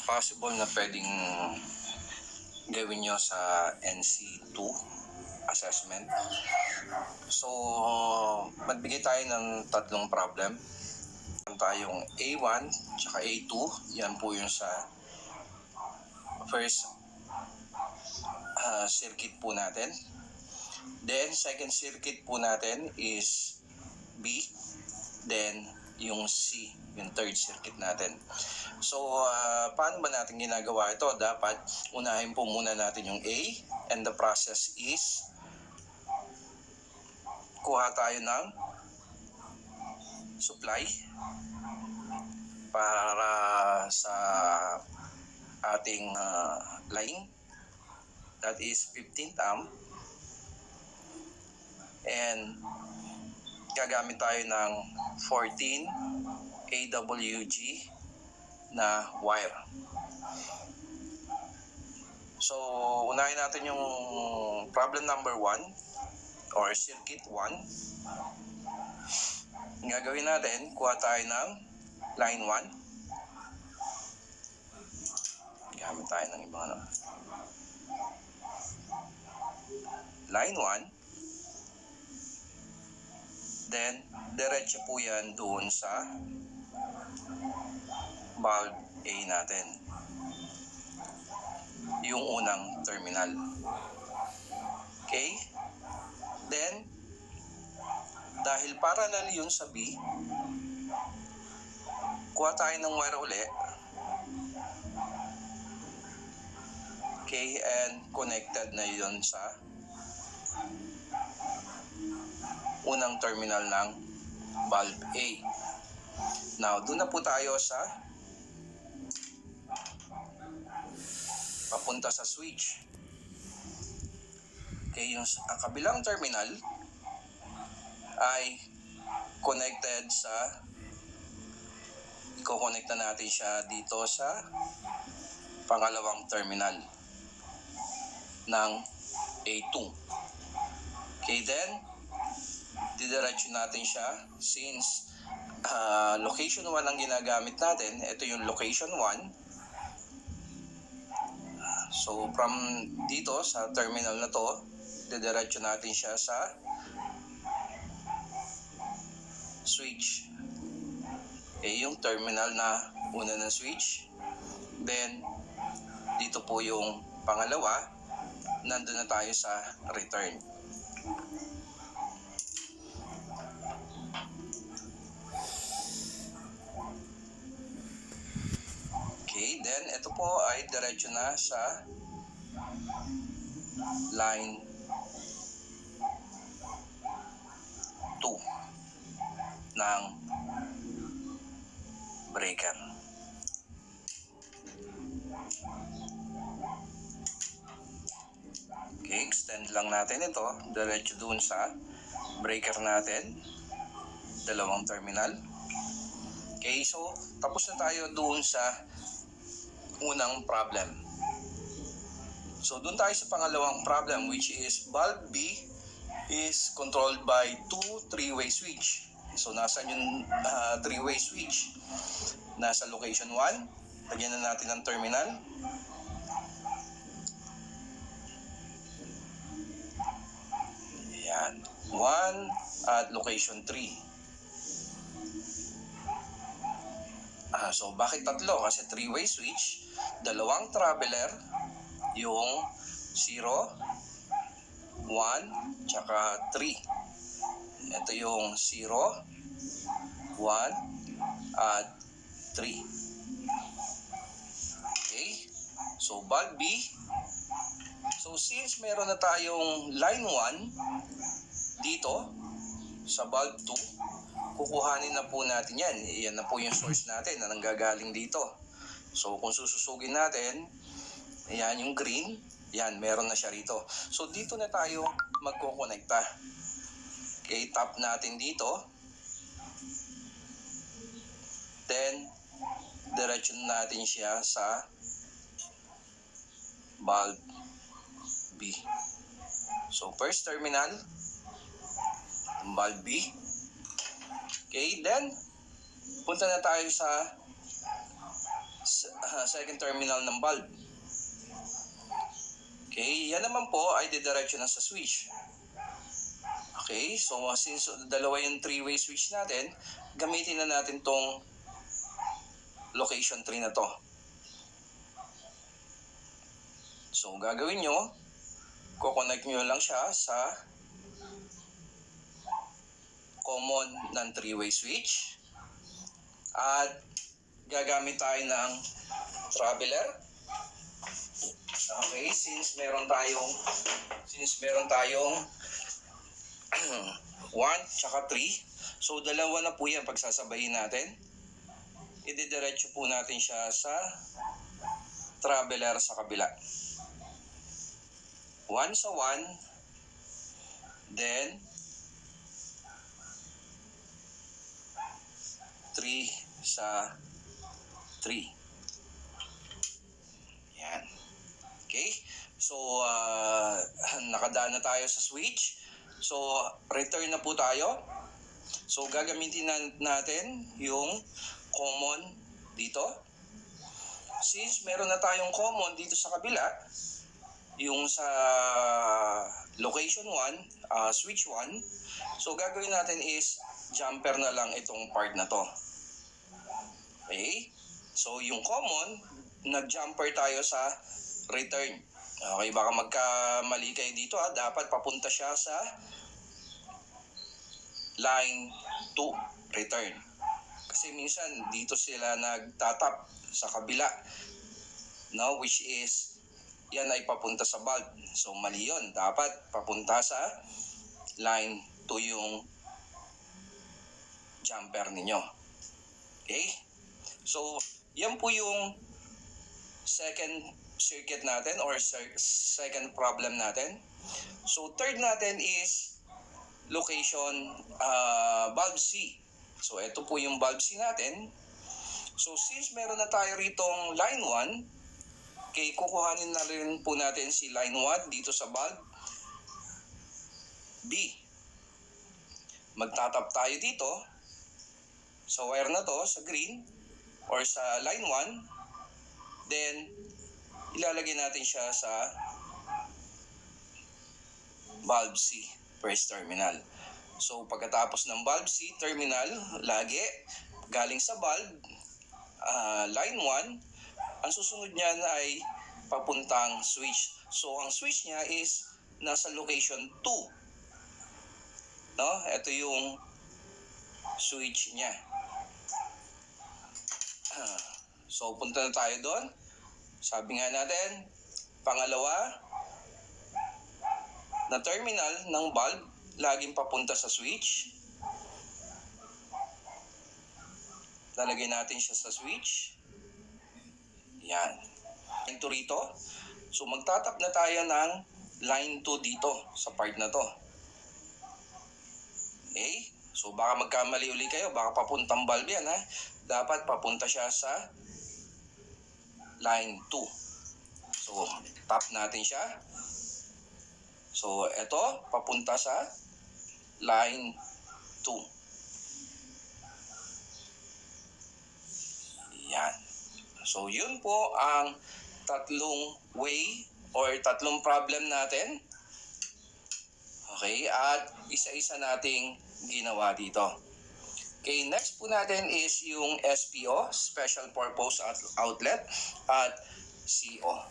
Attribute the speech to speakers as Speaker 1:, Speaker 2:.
Speaker 1: possible na pwedeng gawin nyo sa NC2 assessment. So, magbigay tayo ng tatlong problem. Tayong A1 tsaka A2. Yan po yung sa first circuit po natin. Then, second circuit po natin is B. Then, yung C, yung third circuit natin. So, paano ba natin ginagawa ito? Dapat unahin po muna natin yung A, and the process is kuha tayo ng supply para sa ating line, that is 15 amp, and gagamit tayo ng 14 AWG na wire. So, unahin natin yung problem number 1 or circuit 1. Ang gagawin natin, kuha tayo ng line 1. Gamit tayo ng ibang line 1. Then, diretso po yan doon sa bulb A natin. Yung unang terminal. Okay? Then, dahil parallel yun sa B, kuha tayo ng wire uli. Okay, and connected na yun sa unang terminal ng bulb A. Now, doon na po tayo sa papunta sa switch. Okay, yung kabilang terminal ay connected sa, i-connect na natin siya dito sa pangalawang terminal ng A2. Okay, then didiretso natin siya since location 1 ang ginagamit natin. Ito yung location 1. So from dito sa terminal na to, didiretso natin siya sa switch. Okay, yung terminal na una ng switch. Then dito po yung pangalawa, nandun na tayo sa return. Okay, then ito po ay diretso na sa line 2 ng breaker. Okay, extend lang natin ito diretso dun sa breaker natin, dalawang terminal. Okay, so tapos na tayo dun sa unang problem. So doon tayo sa pangalawang problem, which is bulb B is controlled by two three-way switch. So nasaan yung three-way switch? Nasa location 1. Lagyan na natin ng terminal. Yan, 1 at location 3. So bakit tatlo? Kasi three-way switch, dalawang traveler, yung 0, 1, tsaka 3. Ito yung 0, 1, at 3. Okay? So bulb B. So since meron na tayong line 1 dito sa bulb 2, kukuhanin na po natin yan. Yan na po yung source natin na nanggagaling dito. So kung sususugin natin, yan yung green, yan, meron na siya rito. So dito na tayo magkukonekta. Okay, tap natin dito. Then, diretso natin siya sa bulb B. So first terminal, bulb B. Okay, then punta na tayo sa second terminal ng bulb. Okay, yan naman po ay didiretso na sa switch. Okay, so since dalawa yung three-way switch natin, gamitin na natin tong location 3 na to. So gagawin nyo, kukonect nyo lang siya sa common ng three-way switch. At gagamit tayo ng traveler. Okay, since meron tayong 1 tsaka 3, so dalawa na po yan pagsasabayin natin. Ididiretso po natin siya sa traveler sa kabila. 1 sa 1, then 3 sa 3. Yan. Okay? So, nakadaan na tayo sa switch. So, return na po tayo. So, gagamitin natin yung common dito. Since meron na tayong common dito sa kabila, yung sa location 1, switch 1, so gagawin natin is jumper na lang itong part na to. Okay? So, yung common, nag-jumper tayo sa return. Okay, baka magkamali kayo dito dapat papunta siya sa line 2, return. Kasi minsan dito sila nagtatap sa kabila, no, which is yan ay papunta sa bulb. So mali yun, dapat papunta sa line 2 yung jumper ninyo. Okay? So yan po yung second circuit natin or second problem natin. So third natin is location bulb C. So ito po yung bulb C natin. So since meron na tayo ritong line 1, okay, kukuhanin na rin po natin si line 1 dito sa bulb B. Magtatap tayo dito sa wire na to, sa green or sa line 1. Then ilalagay natin siya sa bulb C, first terminal. So pagkatapos ng bulb C terminal, lagi galing sa bulb line 1, ang susunod niyan ay papuntang switch. So ang switch niya is nasa location 2. No? Ito yung switch niya. So punta na tayo doon. Sabi nga natin, pangalawa na terminal ng bulb laging papunta sa switch. Lalagay natin siya sa switch. Yan. Line 2 rito. So magtatap na tayo ng line 2 dito sa part na to. Okay? So baka magkamali uli kayo, baka papuntang bulb yan ha. Dapat papunta siya sa line 2. So tap natin siya. So ito, papunta sa line 2. Yan. So yun po ang tatlong way or tatlong problem natin. Okay, at isa-isa nating ginawa dito. Okay, next po natin is yung SPO, Special Purpose Outlet, at CO.